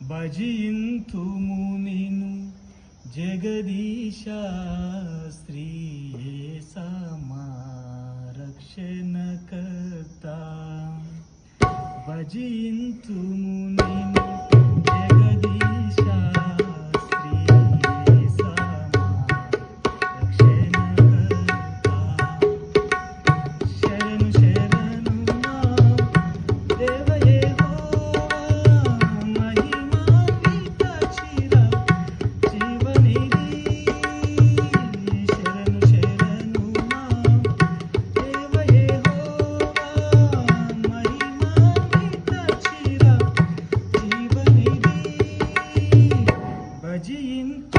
భజింతుము నిను జగదీశా శ్రీ యేసమా రక్షణకర్త. భజింతుము నిను జగదీశా శ్రీ యేసమా రక్షణకర్త. శరణు శరణు నా దేవ యెహోవా, మహిమాన్విత చిర జీవనిధి. శరణు శరణు నా దేవ యెహోవా, మహిమాన్విత చిర జీవనిధి. భజింతు